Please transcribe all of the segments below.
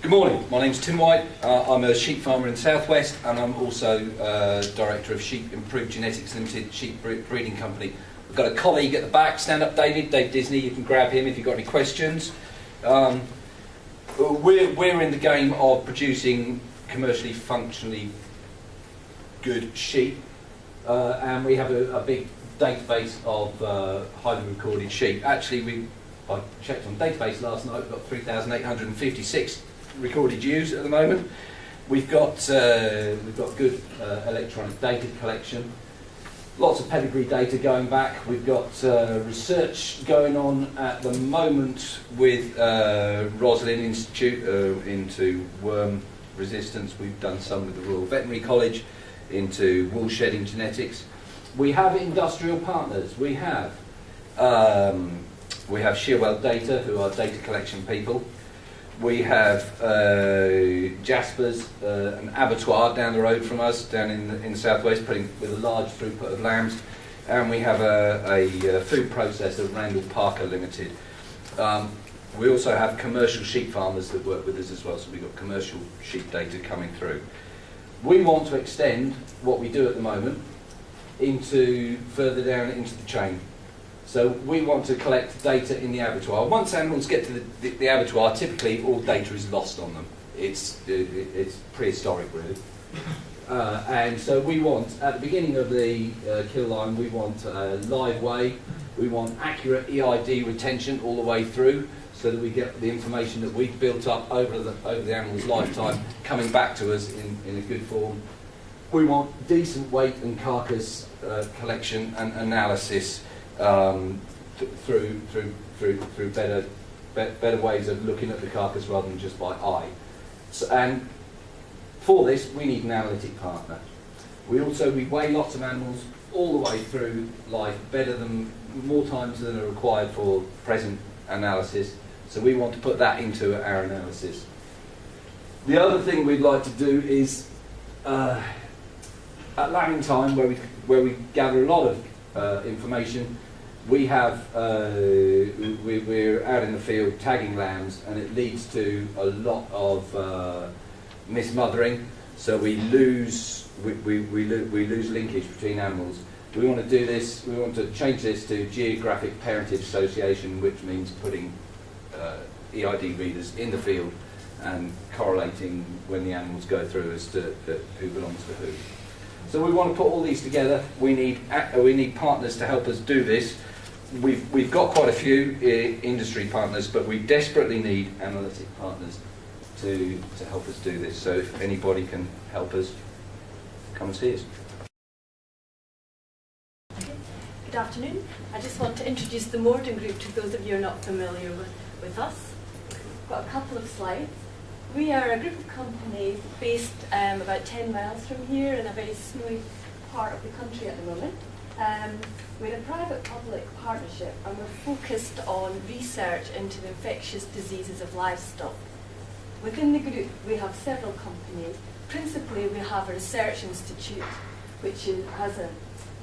Good morning, my name's Tim White. I'm a sheep farmer in South West, and I'm also Director of Sheep Improved Genetics Limited sheep breeding company. We've got a colleague at the back. Stand up, Dave Disney. You can grab him if you've got any questions. We're in the game of producing commercially, functionally good sheep, and we have a big database of highly recorded sheep. Actually, I checked on database last night. We've got 3,856 recorded ewes at the moment. We've got good electronic data collection, lots of pedigree data going back. We've got research going on at the moment with Rosalind Institute into worm resistance. We've done some with the Royal Veterinary College into wool shedding genetics. We have industrial partners. We have Shearwell Data, who are data collection people. We have Jasper's, an abattoir down the road from us, down in the southwest, with a large throughput of lambs, and we have a food processor, Randall Parker Limited. We also have commercial sheep farmers that work with us as well, so we've got commercial sheep data coming through. We want to extend what we do at the moment further down into the chain. So we want to collect data in the abattoir. Once animals get to the abattoir, typically all data is lost on them. It's prehistoric, really. And so we want, at the beginning of the kill line, we want live weigh, we want accurate EID retention all the way through, so that we get the information that we've built up over the animal's lifetime coming back to us in a good form. We want decent weight and carcass collection and analysis through better ways of looking at the carcass rather than just by eye. So, and for this, we need an analytic partner. We weigh lots of animals all the way through life, more times than are required for present analysis. So we want to put that into our analysis. The other thing we'd like to do is at lambing time, where we gather a lot of information. We're out in the field tagging lambs, and it leads to a lot of mismothering. So we lose linkage between animals. We want to do this. We want to change this to geographic parentage association, which means putting EID readers in the field and correlating when the animals go through as to who belongs to who. So we want to put all these together. We need partners to help us do this. We've got quite a few industry partners, but we desperately need analytic partners to help us do this. So if anybody can help us, come and see us. Good afternoon. I just want to introduce the Moredun group to those of you who are not familiar with us. I've got a couple of slides. We are a group of companies based about 10 miles from here in a very snowy part of the country at the moment. We're a private-public partnership, and we're focused on research into the infectious diseases of livestock. Within the group, we have several companies. Principally, we have a research institute, which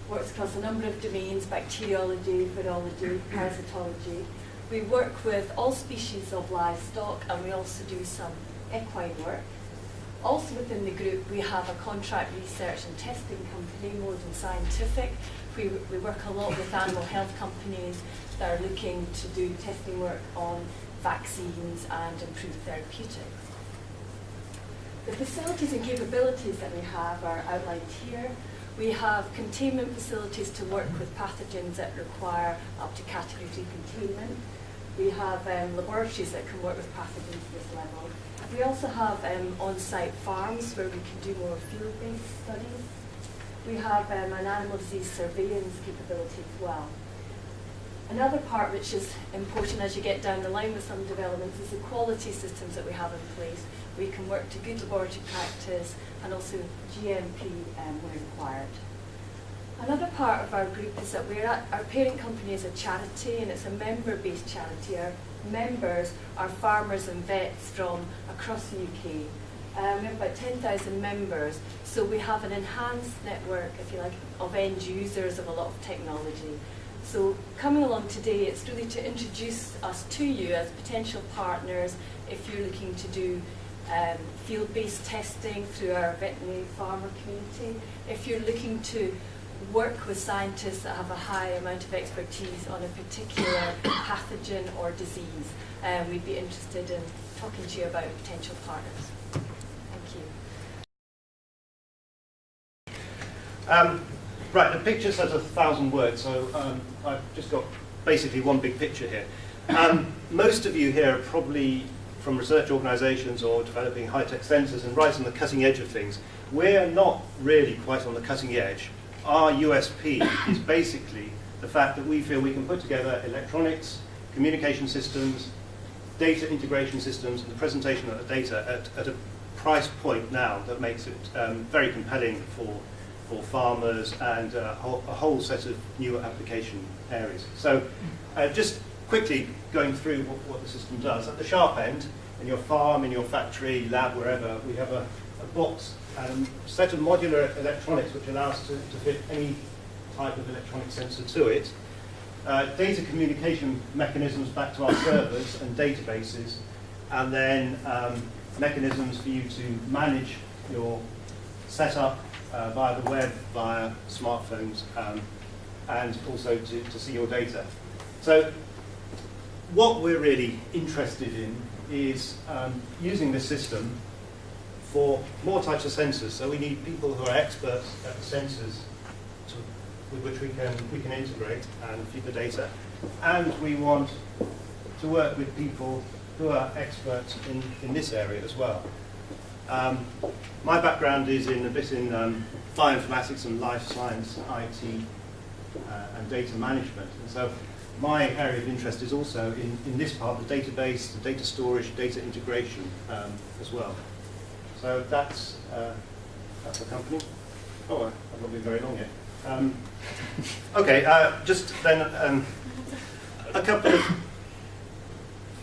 works across a number of domains: bacteriology, virology, parasitology. We work with all species of livestock, and we also do some equine work. Also within the group, we have a contract research and testing company, Moredun Scientific. We work a lot with animal health companies that are looking to do testing work on vaccines and improved therapeutics. The facilities and capabilities that we have are outlined here. We have containment facilities to work with pathogens that require up to category 3 containment. We have laboratories that can work with pathogens at this level. We also have on-site farms where we can do more field-based studies. We have an animal disease surveillance capability as well. Another part which is important as you get down the line with some developments is the quality systems that we have in place. We can work to good laboratory practice and also GMP where required. Another part of our group is that our parent company is a charity, and it's a member-based charity. Our members are farmers and vets from across the UK. We have about 10,000 members, so we have an enhanced network, if you like, of end users of a lot of technology. So coming along today, it's really to introduce us to you as potential partners if you're looking to do field-based testing through our veterinary farmer community. If you're looking to work with scientists that have a high amount of expertise on a particular pathogen or disease, we'd be interested in talking to you about potential partners. Thank you. Right, the picture says 1,000 words, so I've just got basically one big picture here. Most of you here are probably from research organisations or developing high-tech sensors and right on the cutting edge of things. We're not really quite on the cutting edge. Our USP is basically the fact that we feel we can put together electronics, communication systems, data integration systems, and the presentation of the data at a price point now that makes it very compelling for farmers and a whole set of new application areas. So just quickly going through what the system does. At the sharp end, in your farm, in your factory, lab, wherever, we have a box and a set of modular electronics which allow us to fit any type of electronic sensor to it. Data communication mechanisms back to our servers and databases, and then mechanisms for you to manage your setup via the web, via smartphones, and also to see your data. So what we're really interested in is using this system for more types of sensors. So we need people who are experts at the sensors with which we can integrate and feed the data. And we want to work with people who are experts in this area as well. My background is a bit in bioinformatics and life science, IT, and data management. And so my area of interest is also in this part, the database, the data storage, data integration as well. So that's the company. Oh, I've not been very long yet. Okay, just then a couple of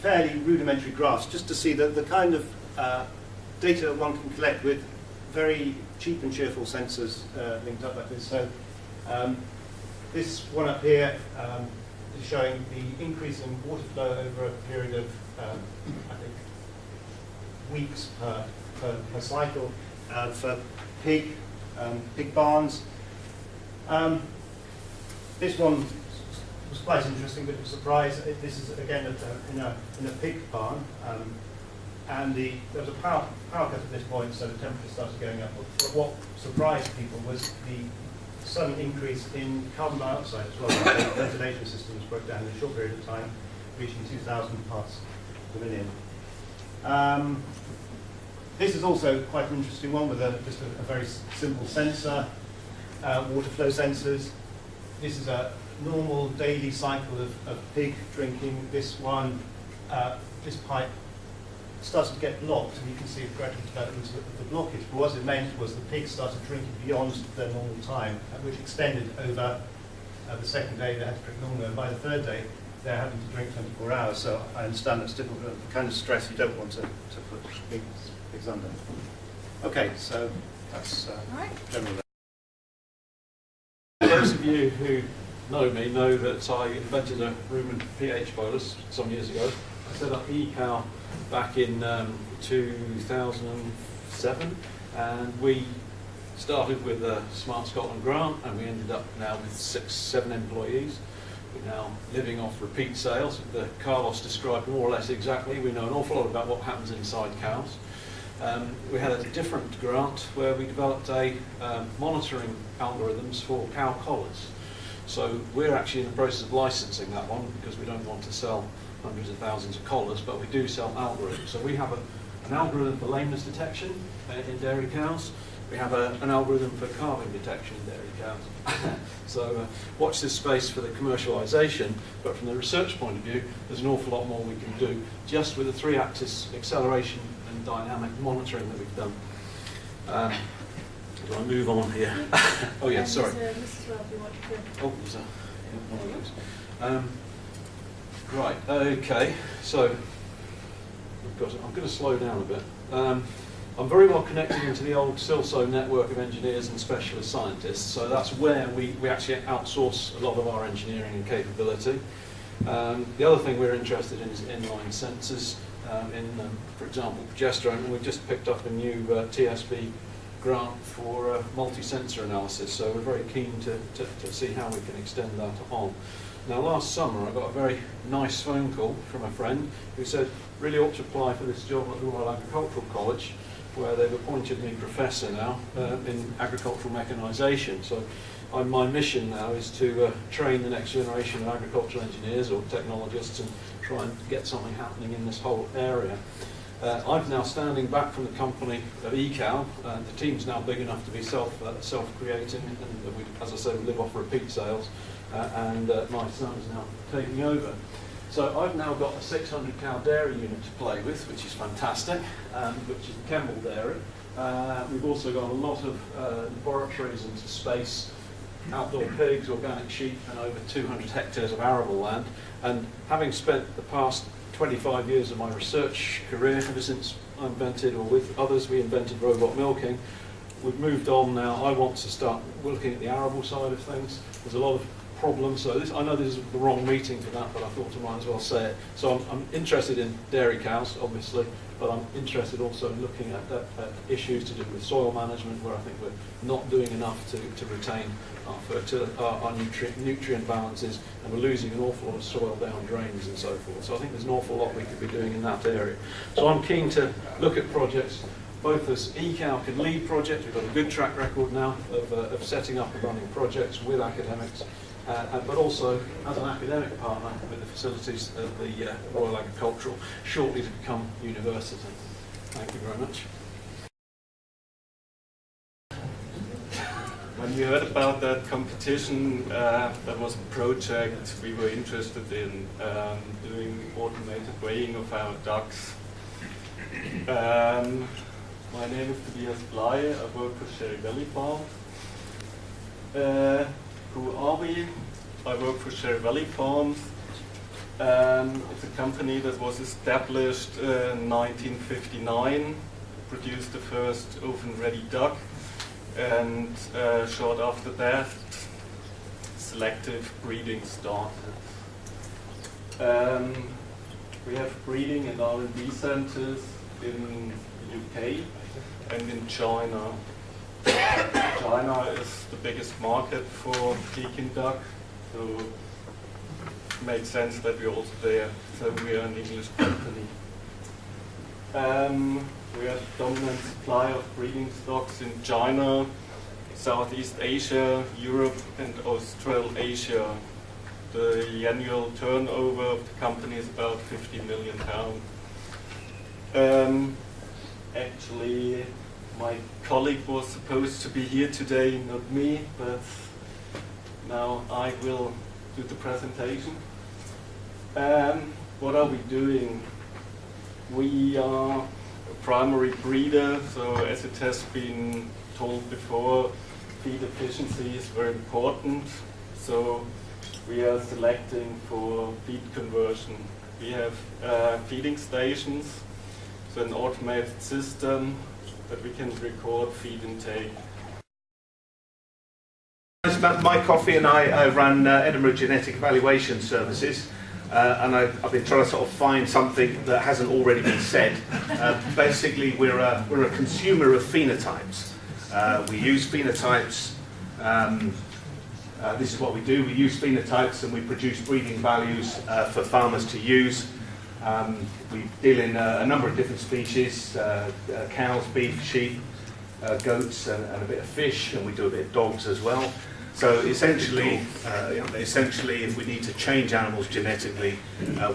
fairly rudimentary graphs, just to see the kind of data one can collect with very cheap and cheerful sensors linked up like this. So this one up here is showing the increase in water flow over a period of, I think, weeks per cycle for pig barns. This one was quite interesting, but it was a surprise. This is again in a pig barn, and there was a power cut at this point, so the temperature started going up. But what surprised people was the sudden increase in carbon dioxide as well. The ventilation systems broke down in a short period of time, reaching 2,000 parts per million. This is also quite an interesting one with just a very simple sensor, water flow sensors. This is a normal daily cycle of pig drinking. This one, this pipe started to get blocked, and you can see it gradually developed into the blockage. But what it meant was the pigs started drinking beyond their normal time, which extended over the second day. They had to drink longer, and by the third day, they're having to drink 24 hours. So I understand that's difficult, the kind of stress you don't want to put pigs under. Okay, so that's general. Those of you who know me know that I invented a rumen pH bolus some years ago. I set up eCow back in 2007, and we started with a Smart Scotland grant, and we ended up now with 6-7 employees. We're now living off repeat sales. Carlos described more or less exactly. We know an awful lot about what happens inside cows. We had a different grant where we developed monitoring algorithms for cow collars. So we're actually in the process of licensing that one because we don't want to sell hundreds of thousands of collars, but we do sell algorithms. So we have an algorithm for lameness detection in dairy cows. We have an algorithm for calving detection in dairy cows. So watch this space for the commercialisation, but from the research point of view, there's an awful lot more we can do just with the 3-axis acceleration and dynamic monitoring that we've done. Do I move on here? Oh yeah, sorry. Oh, there's one of those. Right, okay, so I'm going to slow down a bit. I'm very well connected into the old Silso network of engineers and specialist scientists, so that's where we actually outsource a lot of our engineering and capability. The other thing we're interested in is inline sensors, for example, progesterone, and we've just picked up a new TSB grant for multi-sensor analysis, so we're very keen to see how we can extend that on. Now, last summer I got a very nice phone call from a friend who said, really ought to apply for this job at the Royal Agricultural College, where they've appointed me professor now in agricultural mechanisation. So my mission now is to train the next generation of agricultural engineers or technologists and try and get something happening in this whole area. I'm now standing back from the company of ECAL. The team's now big enough to be self-creating, and we, as I say, we live off repeat sales, and my son is now taking over. So I've now got a 600 cow dairy unit to play with, which is fantastic, which is Kemble Dairy. We've also got a lot of laboratories into space, outdoor pigs, organic sheep, and over 200 hectares of arable land. And having spent the past 25 years of my research career, ever since I invented, or with others, we invented robot milking, we've moved on now. I want to start looking at the arable side of things. There's a lot of problems, so I know this is the wrong meeting for that, but I thought I might as well say it. So I'm interested in dairy cows, obviously, but I'm interested also in looking at issues to do with soil management, where I think we're not doing enough to retain our nutrient balances, and we're losing an awful lot of soil down drains and so forth. So I think there's an awful lot we could be doing in that area. So I'm keen to look at projects, both as ECAL can lead projects. We've got a good track record now of setting up and running projects with academics, but also as an academic partner with the facilities of the Royal Agricultural, shortly to become university. Thank you very much. When you heard about that competition, that was a project we were interested in, doing automated weighing of our ducks. My name is Tobias Blei. I work for Sherry Valley Farm. Who are we? I work for Sherry Valley Farms. It's a company that was established in 1959, produced the first oven-ready duck, and short after that, selective breeding started. We have breeding and R&D centers in the UK and in China. China is the biggest market for Pekin duck, so it makes sense that we're also there. So we are an English company. We are the dominant supplier of breeding stocks in China, Southeast Asia, Europe, and Australasia. The annual turnover of the company is about £50 million. Actually, my colleague was supposed to be here today, not me, but now I will do the presentation. What are we doing? We are a primary breeder, so as it has been told before, feed efficiency is very important. So we are selecting for feed conversion. We have feeding stations, so an automated system that we can record feed intake. Mike Coffey and I run Edinburgh Genetic Evaluation Services, and I've been trying to sort of find something that hasn't already been said. Basically, we're a consumer of phenotypes. We use phenotypes. This is what we do. We use phenotypes and we produce breeding values for farmers to use. We deal in a number of different species, cows, beef, sheep, goats, and a bit of fish, and we do a bit of dogs as well. So essentially, if we need to change animals genetically,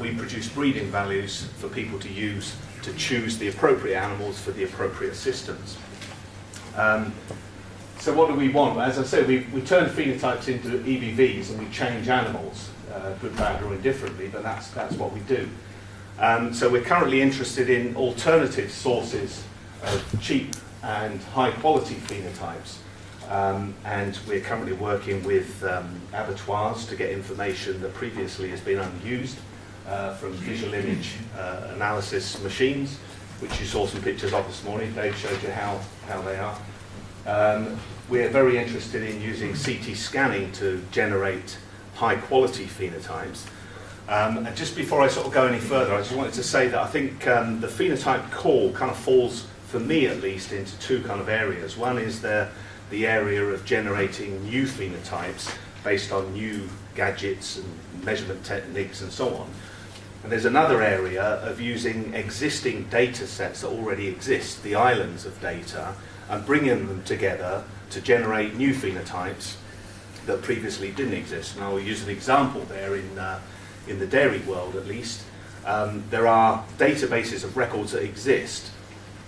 we produce breeding values for people to use to choose the appropriate animals for the appropriate systems. So what do we want? As I said, we turn phenotypes into EBVs and we change animals, good, bad, or indifferently, but that's what we do. So we're currently interested in alternative sources of cheap and high quality phenotypes. And we're currently working with abattoirs to get information that previously has been unused from visual image analysis machines, which you saw some pictures of this morning. Dave showed you how they are. We're very interested in using CT scanning to generate high quality phenotypes. And just before I sort of go any further, I just wanted to say that I think the phenotype call kind of falls, for me at least, into two kind of areas. One is the area of generating new phenotypes based on new gadgets and measurement techniques and so on. And there's another area of using existing data sets that already exist, the islands of data, and bringing them together to generate new phenotypes that previously didn't exist. And I will use an example there in the dairy world at least. There are databases of records that exist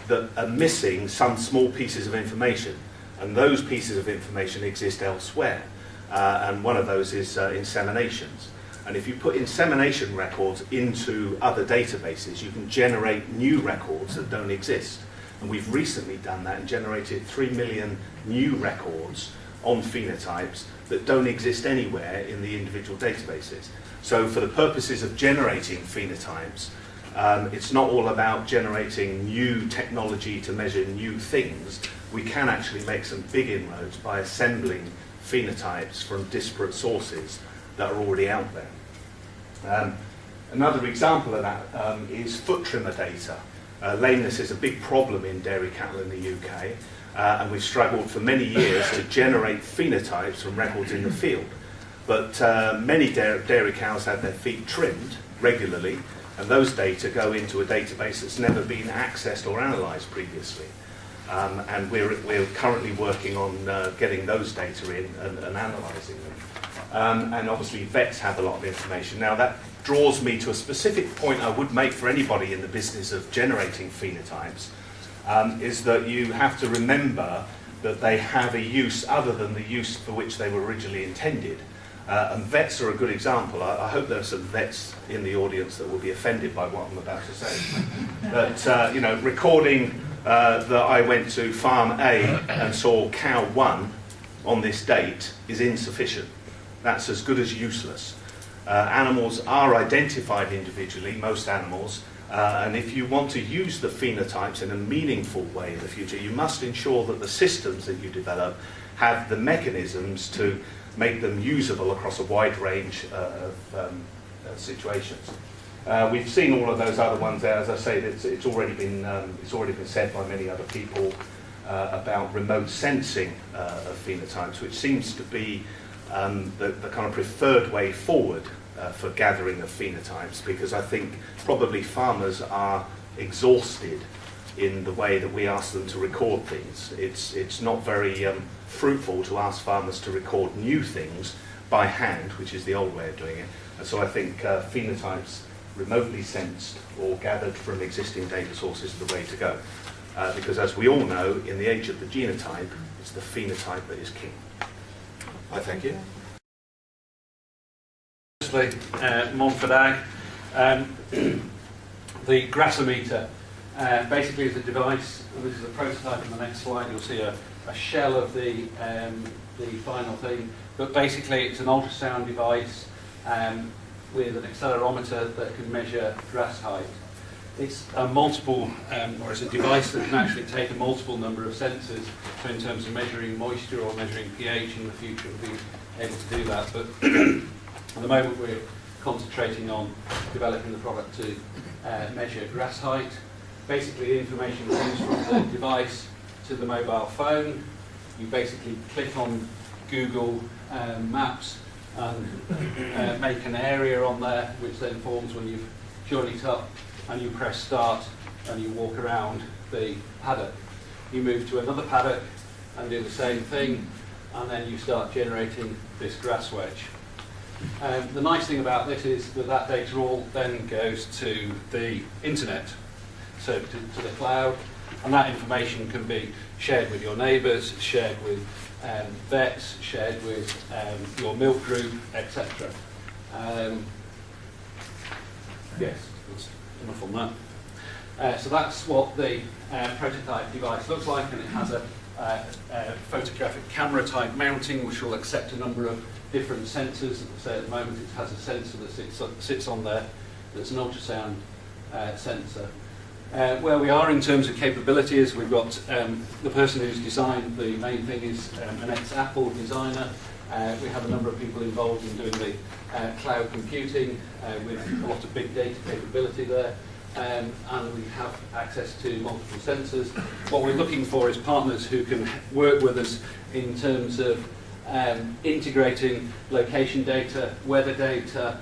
that are missing some small pieces of information, and those pieces of information exist elsewhere. And one of those is inseminations. And if you put insemination records into other databases, you can generate new records that don't exist. And we've recently done that and generated 3 million new records on phenotypes that don't exist anywhere in the individual databases. So for the purposes of generating phenotypes, it's not all about generating new technology to measure new things. We can actually make some big inroads by assembling phenotypes from disparate sources that are already out there. Another example of that is foot trimmer data. Lameness is a big problem in dairy cattle in the UK, and we've struggled for many years to generate phenotypes from records in the field. But many dairy cows have their feet trimmed regularly, and those data go into a database that's never been accessed or analysed previously. And we're currently working on getting those data in and analysing them. And obviously vets have a lot of information. Now that draws me to a specific point I would make for anybody in the business of generating phenotypes, is that you have to remember that they have a use other than the use for which they were originally intended. And vets are a good example. I hope there are some vets in the audience that will be offended by what I'm about to say. But recording that I went to farm A and saw cow 1 on this date is insufficient. That's as good as useless. Animals are identified individually, most animals, and if you want to use the phenotypes in a meaningful way in the future, you must ensure that the systems that you develop have the mechanisms to make them usable across a wide range of situations. We've seen all of those other ones there. As I say, it's already been said by many other people about remote sensing of phenotypes, which seems to be the kind of preferred way forward for gathering of phenotypes, because I think probably farmers are exhausted in the way that we ask them to record things. It's not very fruitful to ask farmers to record new things by hand, which is the old way of doing it. And so I think phenotypes remotely sensed or gathered from existing data sources is the way to go. Because as we all know, in the age of the genotype, it's the phenotype that is king. I thank you. Firstly, Montford Ag. The grassometer basically is a device, and this is a prototype. On the next slide you'll see a shell of the final thing, but basically it's an ultrasound device with an accelerometer that can measure grass height. It's a it's a device that can actually take a multiple number of sensors, so in terms of measuring moisture or measuring pH in the future we'll be able to do that, but at the moment we're concentrating on developing the product to measure grass height. Basically the information comes from the device to the mobile phone. You basically click on Google Maps and make an area on there, which then forms when you've joined it up, and you press start and you walk around the paddock. You move to another paddock and do the same thing, and then you start generating this grass wedge. The nice thing about this is that data all then goes to the internet, so to the cloud, and that information can be shared with your neighbours, shared with vets, shared with your milk group, etc. Yes, that's enough on that. So that's what the prototype device looks like, and it has a photographic camera type mounting which will accept a number of different sensors. So at the moment it has a sensor that sits on there that's an ultrasound sensor. Where we are in terms of capability is we've got the person who's designed the main thing is an ex-Apple designer, We have a number of people involved in doing the cloud computing with a lot of big data capability there. And we have access to multiple sensors. What we're looking for is partners who can work with us in terms of integrating location data, weather data,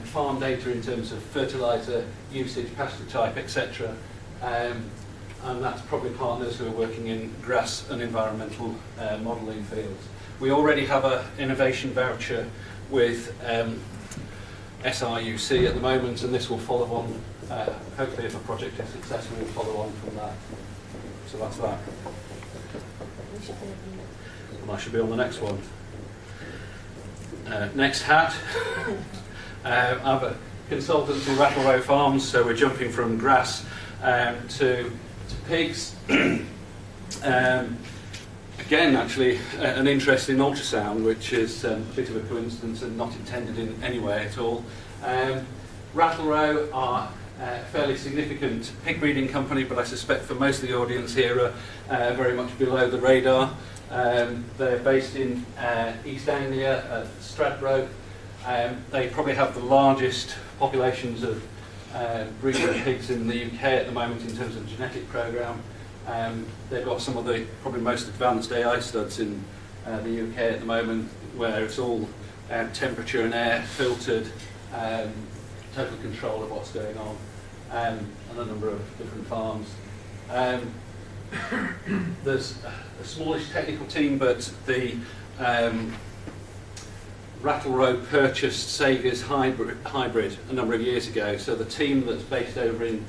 farm data in terms of fertiliser usage, pasture type, etc. And that's probably partners who are working in grass and environmental modelling fields. We already have an innovation voucher with SRUC at the moment, and this will follow on. Hopefully, if a project is successful, we'll follow on from that. So that's that. And I should be on the next one. Next hat. I have a consultant in Rattle Row Farms, so we're jumping from grass to pigs. Again, actually, an interest in ultrasound, which is a bit of a coincidence and not intended in any way at all. Rattle Row are a fairly significant pig breeding company, but I suspect for most of the audience here are very much below the radar. They're based in East Anglia at Stradbroke. They probably have the largest populations of breeding pigs in the UK at the moment in terms of genetic programme. They've got some of the probably most advanced AI studs in the UK at the moment, where it's all temperature and air filtered, total control of what's going on, and a number of different farms. There's a smallish technical team, but the Rattle Row purchased Sager's hybrid a number of years ago, so the team that's based over in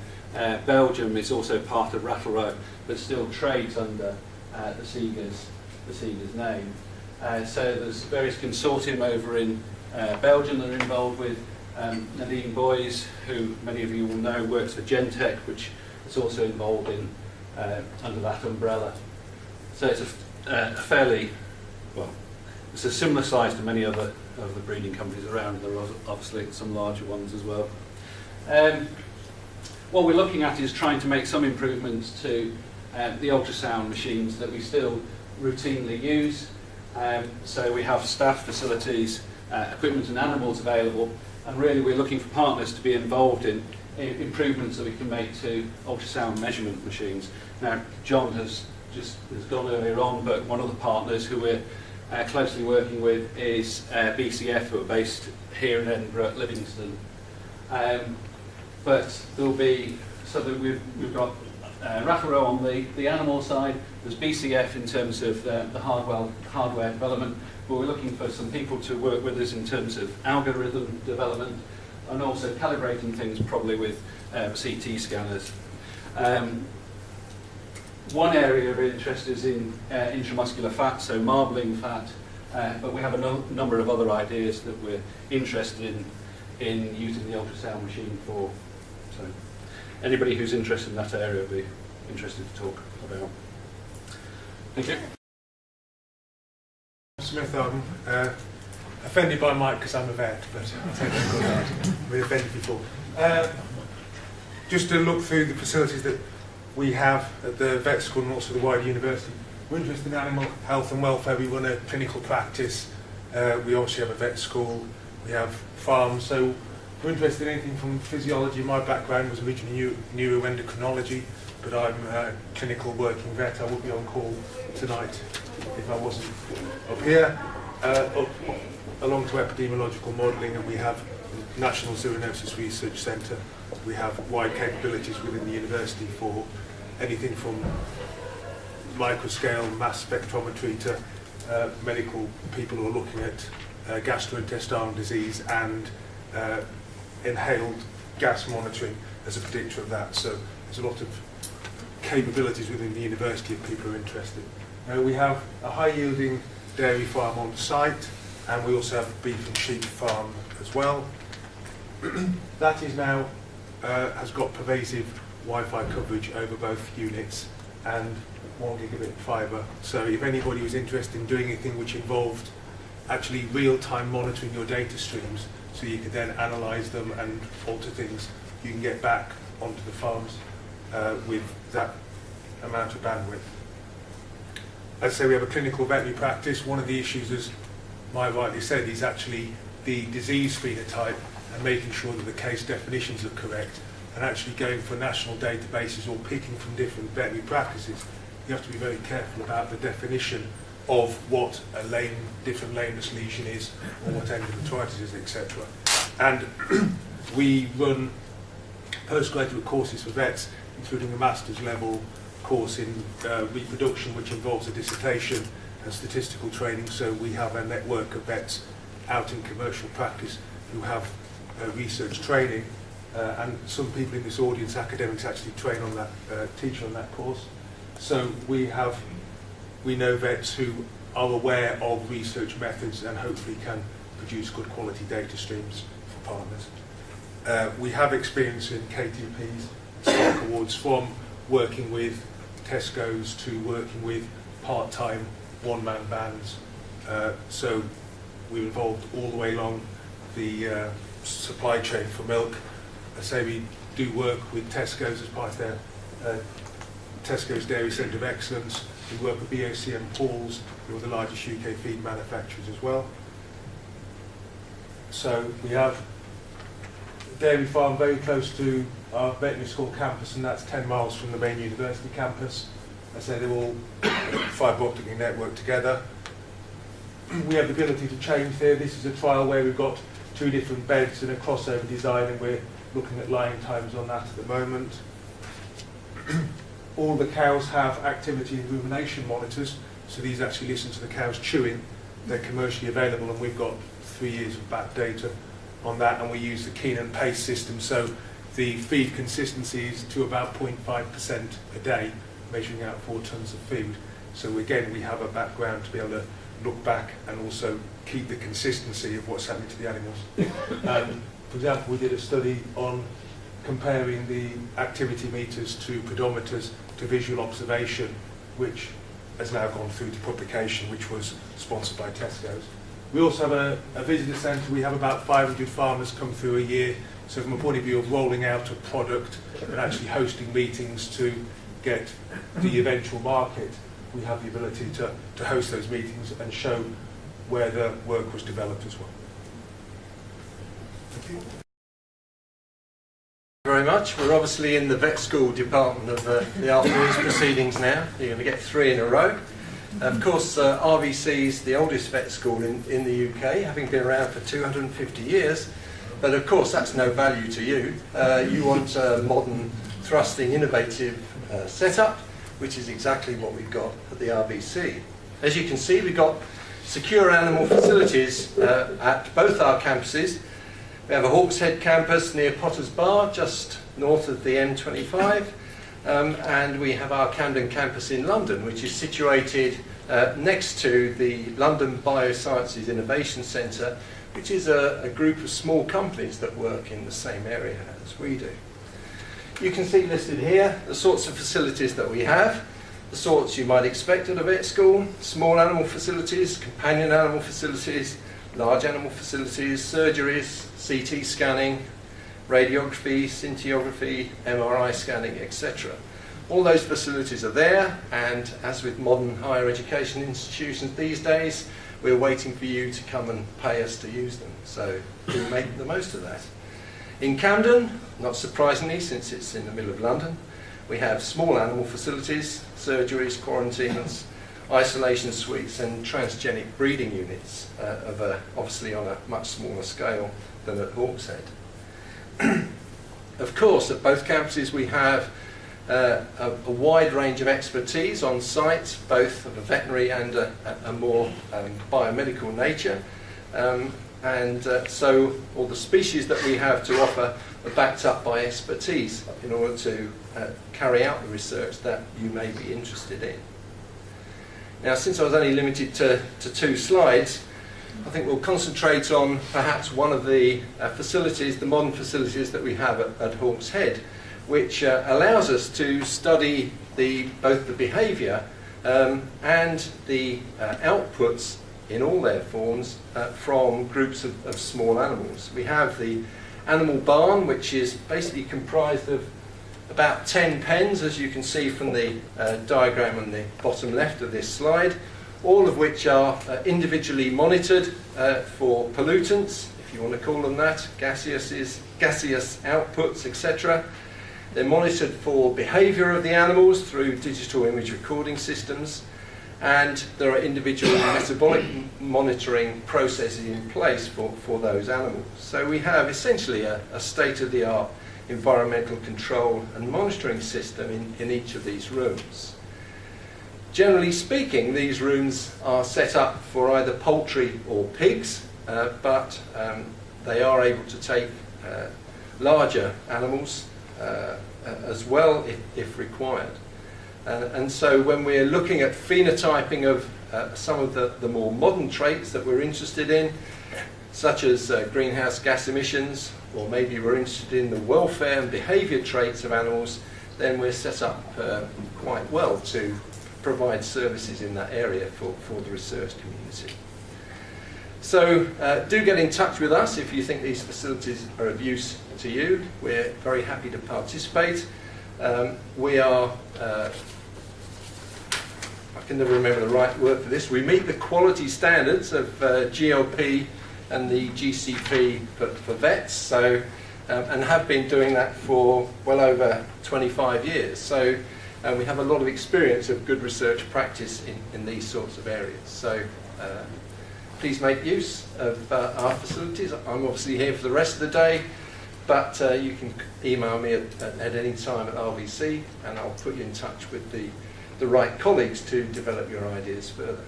Belgium is also part of Rattle Row, but still trades under the Seegers name. So there's various consortium over in Belgium that are involved with. Nadine Boys, who many of you will know, works for Gentech, which is also involved in under that umbrella. So it's a fairly, well, it's a similar size to many other of the breeding companies around. There are obviously some larger ones as well. What we're looking at is trying to make some improvements to the ultrasound machines that we still routinely use. So we have staff, facilities, equipment and animals available, and really we're looking for partners to be involved in improvements that we can make to ultrasound measurement machines. Now, John has gone earlier on, but one of the partners who we're closely working with is BCF, who are based here in Edinburgh at Livingston. But there'll be, so that we've got Rattle Row on the animal side, there's BCF in terms of the hardware development, but we're looking for some people to work with us in terms of algorithm development and also calibrating things probably with CT scanners. One area of interest is in intramuscular fat, so marbling fat, but we have a number of other ideas that we're interested in using the ultrasound machine for. So anybody who's interested in that area will be interested to talk about. Thank you. Smith, I'm offended by Mike because I'm a vet, but I'll take that good out. I've been offended before. Just to look through the facilities that we have at the vet school and also the wider university. We're interested in animal health and welfare. We run a clinical practice. We obviously have a vet school. We have farms. So we're interested in anything from physiology. My background was originally neuroendocrinology, but I'm a clinical working vet. I would be on call tonight if I wasn't up here. Up along to epidemiological modelling, and we have National Zoonosis Research Centre. We have wide capabilities within the university for anything from microscale mass spectrometry to medical people who are looking at gastrointestinal disease and inhaled gas monitoring as a predictor of that. So there's a lot of capabilities within the university if people are interested. We have a high-yielding dairy farm on site, and we also have a beef and sheep farm as well. That is now has got pervasive Wi-Fi coverage over both units and 1 gigabit fibre. So if anybody was interested in doing anything which involved actually real-time monitoring your data streams, so you could then analyse them and alter things, you can get back onto the farms with that amount of bandwidth. As I say, we have a clinical veterinary practice. One of the issues is Mike rightly said, is actually the disease phenotype and making sure that the case definitions are correct, and actually going for national databases or picking from different veterinary practices. You have to be very careful about the definition of what a different lameness lesion is, or what endometritis is, etc. And we run postgraduate courses for vets, including a master's level course in reproduction, which involves a dissertation and statistical training. So we have a network of vets out in commercial practice who have research training, and some people in this audience, academics, actually train on that, teach on that course. So we know vets who are aware of research methods and hopefully can produce good quality data streams for partners. We have experience in KTPs, stock awards, from working with Tesco's to working with part-time one-man bands. So we're involved all the way along the supply chain for milk. I say we do work with Tesco's as part of their Tesco's Dairy Centre of Excellence. We work with BOC and Paul's, who are the largest UK feed manufacturers as well. So we have a dairy farm very close to our veterinary school campus, and that's 10 miles from the main university campus. I say they're all fibre optically networked together. We have the ability to change there. This is a trial where we've got 2 different beds in a crossover design, and we're looking at lying times on that at the moment. All the cows have activity and rumination monitors, so these actually listen to the cows chewing. They're commercially available, and we've got 3 years of back data on that, and we use the Keen and Pace system, so the feed consistency is to about 0.5% a day, measuring out 4 tonnes of food. So again, we have a background to be able to look back and also keep the consistency of what's happening to the animals. For example, we did a study on comparing the activity meters to pedometers to visual observation, which has now gone through to publication, which was sponsored by Tesco's. We also have a visitor centre. We have about 500 farmers come through a year. So from a point of view of rolling out a product and actually hosting meetings to get the eventual market, we have the ability to host those meetings and show where the work was developed as well. Thank you. Very much. We're obviously in the vet school department of the afternoon's proceedings now. You're going to get 3 in a row. Of course, RVC is the oldest vet school in the UK, having been around for 250 years. But of course, that's no value to you. You want a modern, thrusting, innovative setup, which is exactly what we've got at the RVC. As you can see, we've got secure animal facilities at both our campuses. We have a Hawkshead campus near Potter's Bar, just north of the M25, and we have our Camden campus in London, which is situated next to the London Biosciences Innovation Centre, which is a group of small companies that work in the same area as we do. You can see listed here the sorts of facilities that we have, the sorts you might expect at a vet school: small animal facilities, companion animal facilities, large animal facilities, surgeries, CT scanning, radiography, scintigraphy, MRI scanning, etc. All those facilities are there, and as with modern higher education institutions these days, we're waiting for you to come and pay us to use them. So do make the most of that. In Camden, not surprisingly, since it's in the middle of London, we have small animal facilities, surgeries, quarantines, isolation suites and transgenic breeding units, obviously on a much smaller scale than at Hawkshead. Of course, at both campuses we have a wide range of expertise on site, both of a veterinary and a more biomedical nature. So all the species that we have to offer are backed up by expertise in order to carry out the research that you may be interested in. Now, since I was only limited to 2 slides, I think we'll concentrate on perhaps one of the facilities, the modern facilities that we have at Hawkshead, which allows us to study both the behaviour and the outputs in all their forms from groups of small animals. We have the animal barn, which is basically comprised of about 10 pens, as you can see from the diagram on the bottom left of this slide, all of which are individually monitored for pollutants, if you want to call them that, gaseous outputs, etc. They're monitored for behaviour of the animals through digital image recording systems, and there are individual metabolic monitoring processes in place for those animals. So we have essentially a state-of-the-art environmental control and monitoring system in each of these rooms. Generally speaking, these rooms are set up for either poultry or pigs, but they are able to take larger animals as well if required. And so when we're looking at phenotyping of some of the more modern traits that we're interested in, such as greenhouse gas emissions, or maybe we're interested in the welfare and behaviour traits of animals, then we're set up quite well to provide services in that area for the research community. So do get in touch with us if you think these facilities are of use to you. We're very happy to participate. We are, I can never remember the right word for this, we meet the quality standards of GLP and the GCP for vets, so, and have been doing that for well over 25 years. So we have a lot of experience of good research practice in these sorts of areas. So please make use of our facilities. I'm obviously here for the rest of the day, but you can email me at any time at RVC, and I'll put you in touch with the right colleagues to develop your ideas further.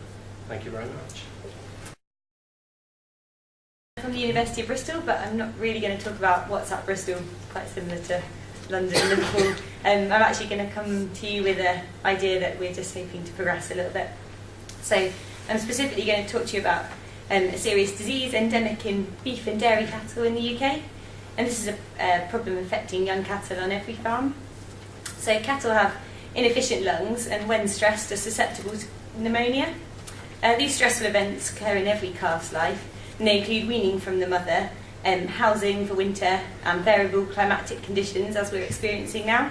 Thank you very much. From the University of Bristol, but I'm not really going to talk about what's at Bristol, quite similar to London and Liverpool. I'm actually going to come to you with an idea that we're just hoping to progress a little bit. So I'm specifically going to talk to you about a serious disease endemic in beef and dairy cattle in the UK. And this is a problem affecting young cattle on every farm. So cattle have inefficient lungs, and when stressed are susceptible to pneumonia. These stressful events occur in every calf's life, and they include weaning from the mother, housing for winter, and variable climatic conditions as we're experiencing now.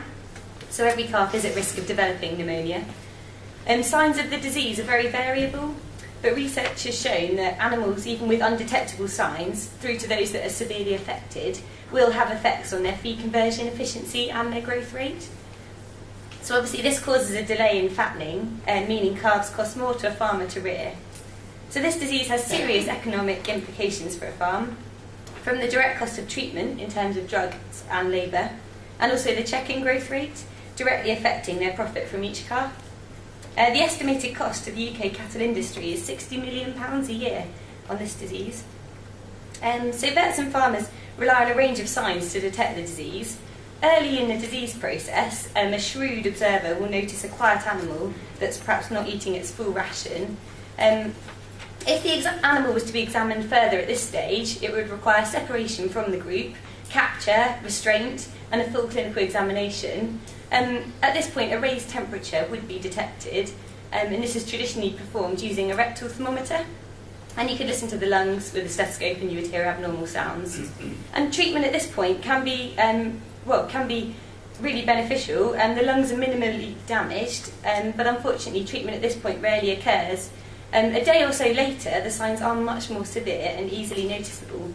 So every calf is at risk of developing pneumonia. Signs of the disease are very variable, but research has shown that animals, even with undetectable signs, through to those that are severely affected, will have effects on their feed conversion efficiency and their growth rate. So obviously this causes a delay in fattening, meaning calves cost more to a farmer to rear. So this disease has serious economic implications for a farm, from the direct cost of treatment in terms of drugs and labour, and also the check-in growth rate, directly affecting their profit from each calf. The estimated cost of the UK cattle industry is £60 million a year on this disease. So vets and farmers rely on a range of signs to detect the disease. Early in the disease process, a shrewd observer will notice a quiet animal that's perhaps not eating its full ration. If the animal was to be examined further at this stage, it would require separation from the group, capture, restraint, and a full clinical examination. At this point, a raised temperature would be detected, and this is traditionally performed using a rectal thermometer. And you could listen to the lungs with a stethoscope and you would hear abnormal sounds. And treatment at this point can be really beneficial, and the lungs are minimally damaged, but unfortunately treatment at this point rarely occurs. A day or so later, the signs are much more severe and easily noticeable.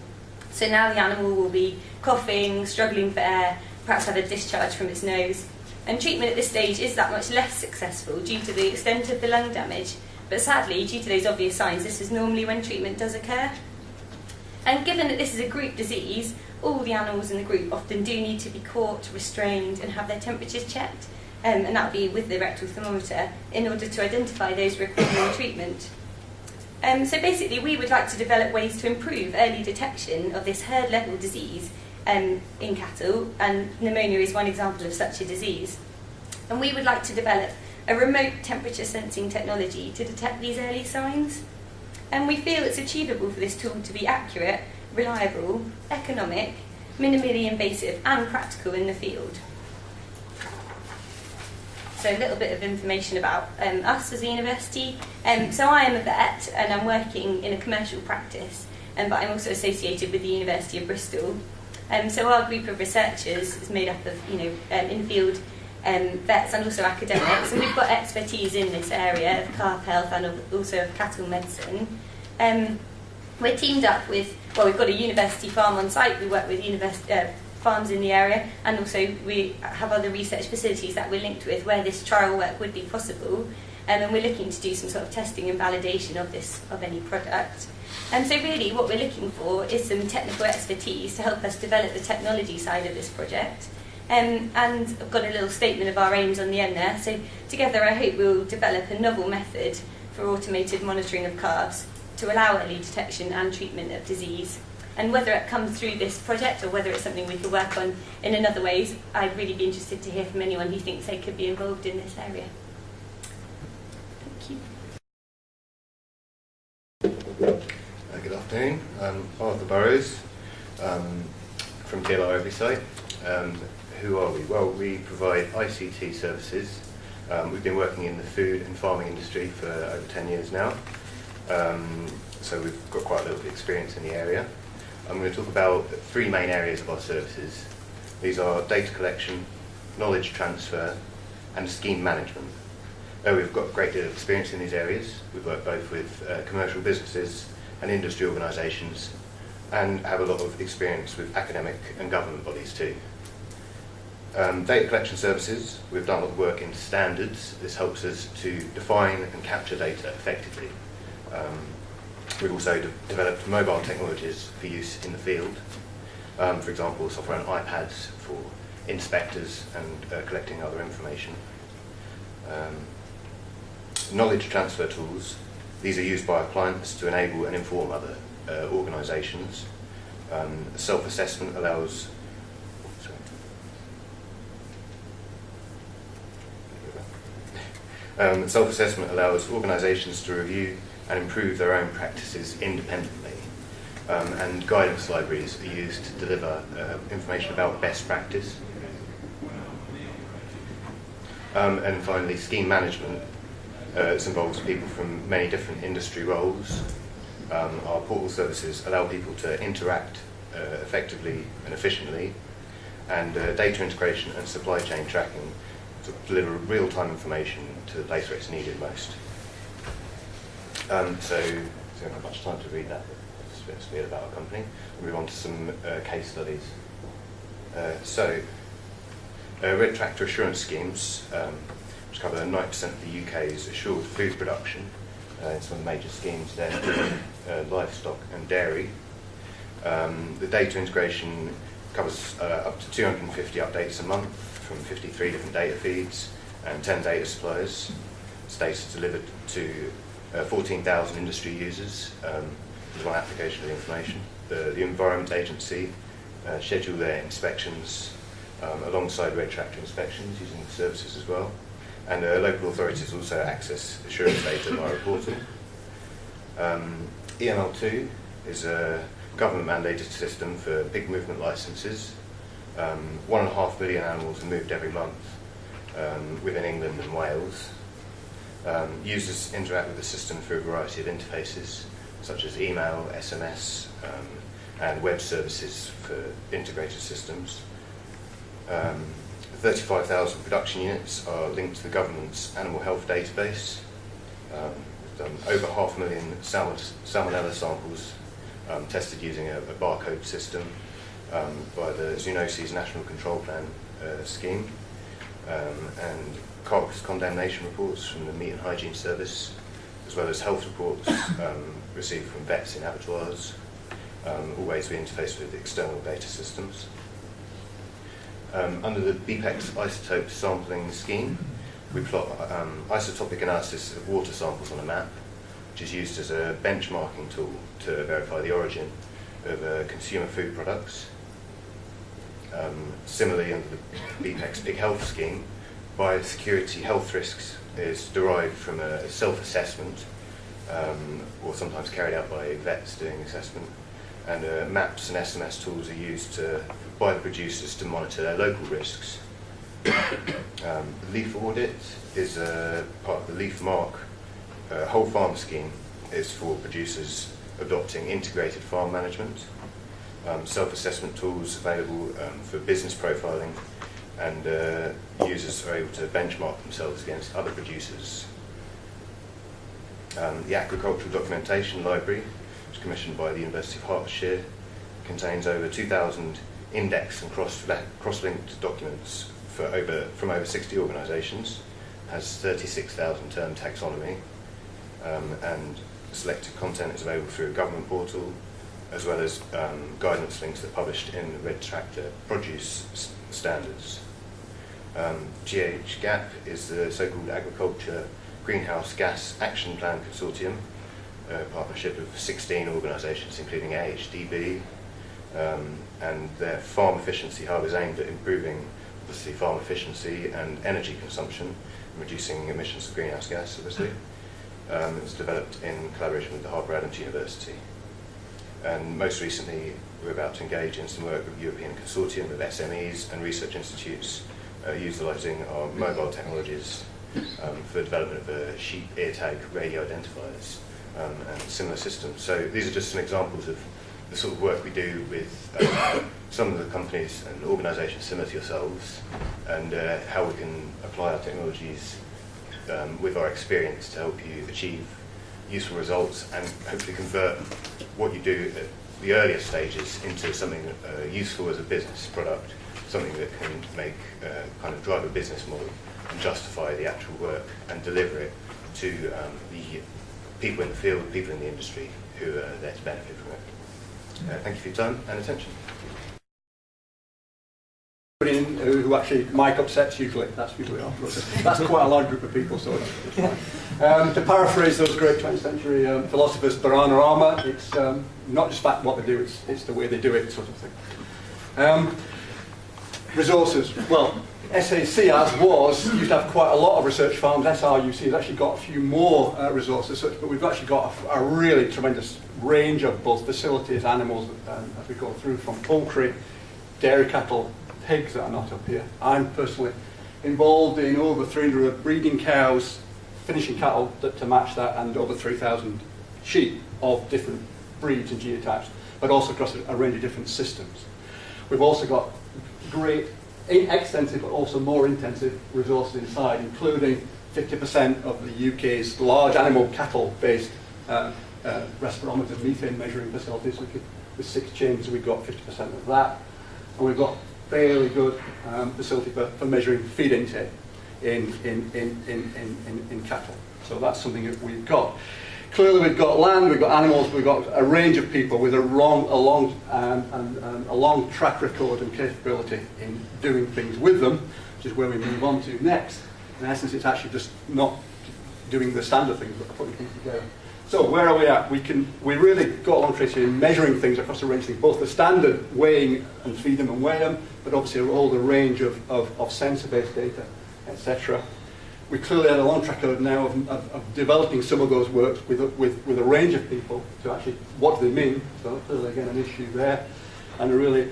So now the animal will be coughing, struggling for air, perhaps have a discharge from its nose. And treatment at this stage is that much less successful due to the extent of the lung damage. But sadly, due to those obvious signs, this is normally when treatment does occur. And given that this is a group disease, all the animals in the group often do need to be caught, restrained, and have their temperatures checked. And that would be with the rectal thermometer in order to identify those requiring treatment. So basically, we would like to develop ways to improve early detection of this herd-level disease in cattle, and pneumonia is one example of such a disease. And we would like to develop a remote temperature sensing technology to detect these early signs. And we feel it's achievable for this tool to be accurate, reliable, economic, minimally invasive, and practical in the field. So a little bit of information about us as a university. So I am a vet and I'm working in a commercial practice, but I'm also associated with the University of Bristol. So our group of researchers is made up of, in-field vets and also academics, and we've got expertise in this area of calf health and also of cattle medicine. We're teamed up with, well, we've got a university farm on site, we work with farms in the area, and also we have other research facilities that we're linked with where this trial work would be possible, and we're looking to do some sort of testing and validation of any product. And so really what we're looking for is some technical expertise to help us develop the technology side of this project. And I've got a little statement of our aims on the end there. So together I hope we'll develop a novel method for automated monitoring of calves to allow early detection and treatment of disease. And whether it comes through this project or whether it's something we could work on in another ways, I'd really be interested to hear from anyone who thinks they could be involved in this area. Thank you. Good afternoon. I'm Arthur Burrows from TLR Everysite. Who are we? Well, we provide ICT services. We've been working in the food and farming industry for over 10 years now. So we've got quite a little experience in the area. I'm going to talk about three main areas of our services. These are data collection, knowledge transfer, and scheme management. We've got a great deal of experience in these areas. We've worked both with commercial businesses and industry organisations, and have a lot of experience with academic and government bodies too. Data collection services, we've done a lot of work in standards. This helps us to define and capture data effectively. We've also developed mobile technologies for use in the field. For example, software on iPads for inspectors and collecting other information. Knowledge transfer tools, these are used by our clients to enable and inform other organisations. Self-assessment allows self-assessment allows organisations to review and improve their own practices independently, and guidance libraries are used to deliver information about best practice. And finally, scheme management. This involves people from many different industry roles. Our portal services allow people to interact effectively and efficiently, and data integration and supply chain tracking to deliver real-time information to the place where it's needed most. So I don't have much time to read that, but just a bit of spiel about our company. We'll move on to some case studies. Red Tractor assurance schemes, which cover 9% of the UK's assured food production. It's one of the major schemes there, livestock and dairy. The data integration covers up to 250 updates a month from 53 different data feeds and 10 data suppliers. This data is delivered to 14,000 industry users with one application of the information. The Environment Agency schedule their inspections alongside Red Tractor inspections using the services as well. And local authorities also access assurance data via a portal. EML2 is a government-mandated system for pig movement licences. 1.5 billion animals are moved every month within England and Wales. Users interact with the system through a variety of interfaces, such as email, SMS, and web services for integrated systems. 35,000 production units are linked to the government's animal health database. We've done over 500,000 salmonella samples tested using a barcode system by the Zoonoses National Control Plan scheme, and carcass condemnation reports from the Meat and Hygiene Service, as well as health reports received from vets in abattoirs. Always we interface with external data systems. Under the BPEX isotope sampling scheme, we plot isotopic analysis of water samples on a map, which is used as a benchmarking tool to verify the origin of consumer food products. Similarly, under the BPEX Pig Health scheme, biosecurity health risks is derived from a self-assessment, or sometimes carried out by vets doing assessment, and maps and SMS tools are used by the producers to monitor their local risks. The leaf audit is part of the leaf mark whole farm scheme. Is for producers adopting integrated farm management. Self-assessment tools available for business profiling and users are able to benchmark themselves against other producers. The Agricultural Documentation Library, which is commissioned by the University of Hertfordshire, contains over 2,000 index and cross-linked documents from over 60 organisations, has 36,000 term taxonomy, and selected content is available through a government portal, as well as guidance links that are published in the Red Tractor produce standards. GHGAP is the so-called Agriculture Greenhouse Gas Action Plan Consortium, a partnership of 16 organisations, including AHDB, and their farm efficiency hub is aimed at improving obviously farm efficiency and energy consumption, and reducing emissions of greenhouse gas, obviously. It was developed in collaboration with the Harper Adams University. And most recently, we're about to engage in some work with a European consortium of SMEs and research institutes utilising our mobile technologies for the development of sheep ear tag radio identifiers and similar systems. So these are just some examples of the sort of work we do with some of the companies and organisations similar to yourselves, and how we can apply our technologies with our experience to help you achieve useful results and hopefully convert what you do at the earlier stages into something useful as a business product, something that can make kind of drive a business model and justify the actual work and deliver it to the people in the field, people in the industry who are there to benefit from it. Thank you for your time and attention. Who actually mic upsets usually, that's usually our process. That's quite a large group of people, so it's fine. To paraphrase those great 20th century philosophers, Barana Rama, it's not just fact what they do, it's the way they do it, sort of thing. Resources, well, SAC used to have quite a lot of research farms. SRUC has actually got a few more resources, but we've actually got a really tremendous range of both facilities, animals, as we go through, from poultry, dairy cattle, pigs that are not up here. I'm personally involved in over 300 breeding cows, finishing cattle to match that, and over 3,000 sheep of different breeds and genotypes, but also across a range of different systems. We've also got great, extensive, but also more intensive resources inside, including 50% of the UK's large animal cattle-based respirometer methane measuring facilities. With 6 chambers, we've got 50% of that. And we've got fairly good facility for measuring feed intake in cattle. So that's something that we've got. Clearly, we've got land, we've got animals, we've got a range of people with a long track record and capability in doing things with them, which is where we move on to next. In essence, it's actually just not doing the standard things, but putting things together. So where are we at? We really got a long tradition in measuring things across a range of things, both the standard weighing and feed them and weigh them, but obviously all the range of sensor-based data, etc. We clearly had a long track record now of developing some of those works with a range of people to actually, what do they mean? So clearly again an issue there, and a really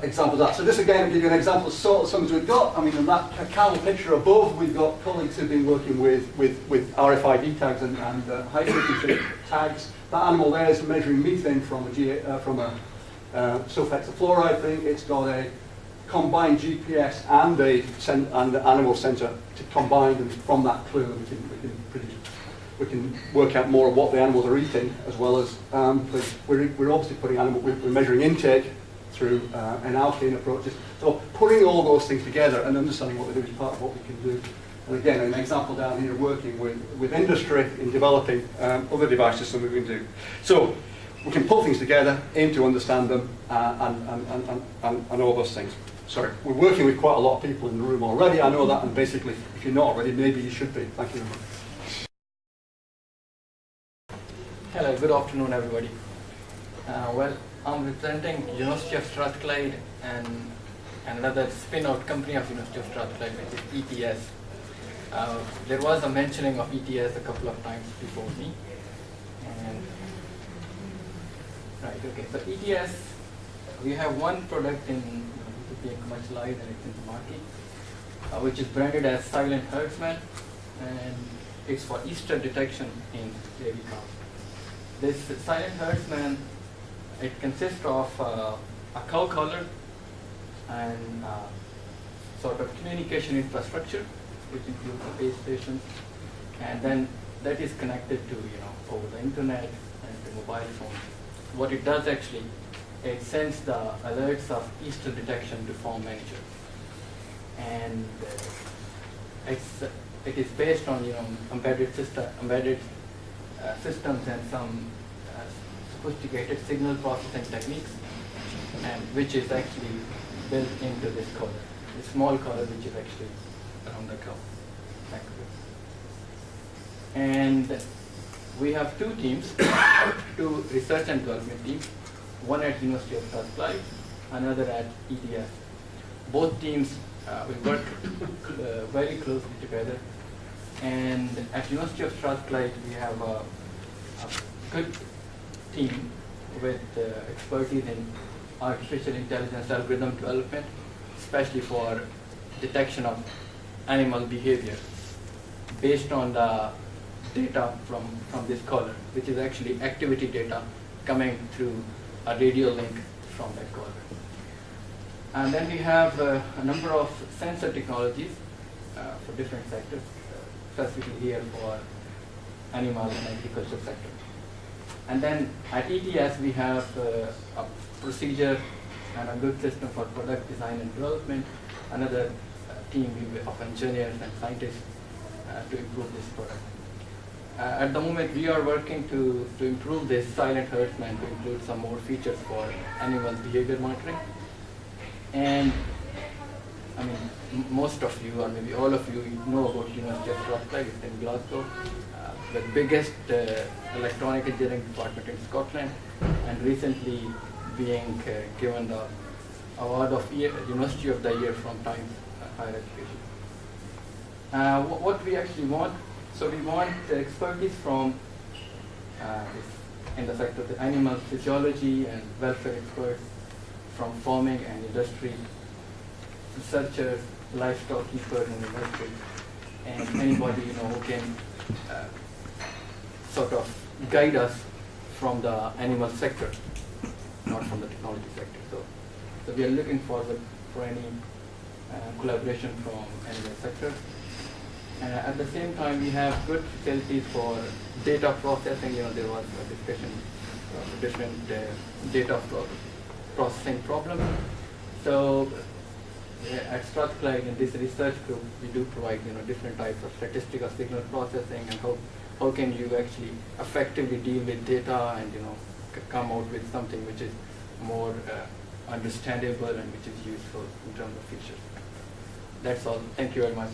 example of that. So this again gives you an example of sort of some we've got. I mean, in that camel picture above, we've got colleagues who've been working with RFID tags and high frequency tags. That animal there is measuring methane from a sulfhexafluoride thing. It's got a combined GPS and the animal sensor to combine, and from that clearly we can work out more of what the animals are eating, as well as we're obviously we're measuring intake through an alkane approaches. So putting all those things together and understanding what they do is part of what we can do. And again, an example down here working with industry in developing other devices, something we can do. So we can pull things together, aim to understand them, and all those things. Sorry, we're working with quite a lot of people in the room already, I know that, and basically, if you're not already, maybe you should be. Thank you very much. Hello, good afternoon everybody. Well, I'm representing University of Strathclyde and another spin-out company of University of Strathclyde, which is ETS. There was a mentioning of ETS a couple of times before me. And right, okay, so ETS, we have one product being commercialized and it's in the market, which is branded as Silent Herdsman, and it's for Easter detection in dairy cows. This Silent Herdsman, it consists of a cow collar and sort of communication infrastructure, which includes the base stations, and then that is connected to, over the internet and the mobile phone. What it does actually, it sends the alerts of Easter detection to farm managers, and it is based on embedded systems and some sophisticated signal processing techniques, and which is actually built into this collar, the small collar which is actually around the cow. And we have two teams, two research and development teams, one at University of Strathclyde, another at ETS. Both teams we work very closely together, and at University of Strathclyde we have a good team with expertise in artificial intelligence algorithm development, especially for detection of animal behavior based on the data from this collar, which is actually activity data coming through a radio link from that collar. And then we have a number of sensor technologies for different sectors, specifically here for animal and agriculture sector. And then at ETS we have a procedure and a good system for product design and development, another team of engineers and scientists to improve this product. At the moment we are working to improve this silent herdsman to include some more features for animal behavior monitoring. And I mean, most of you, or maybe all of you, know about University of Strathclyde. It's in Glasgow, the biggest electronic engineering department in Scotland, and recently being given the award of University of the Year from Times Higher Education. What we actually want, so we want expertise from in the sector of the animal physiology and welfare experts, from farming and industry, researchers, livestock keepers in the industry, and anybody who can sort of guide us from the animal sector, not from the technology sector. So we are looking forward for any collaboration from animal sector. At the same time, we have good facilities for data processing. There was a discussion of different data processing problems. So at Strathclyde, in this research group, we do provide different types of statistical signal processing, and how can you actually effectively deal with data and come out with something which is more understandable and which is useful in terms of features. That's all. Thank you very much.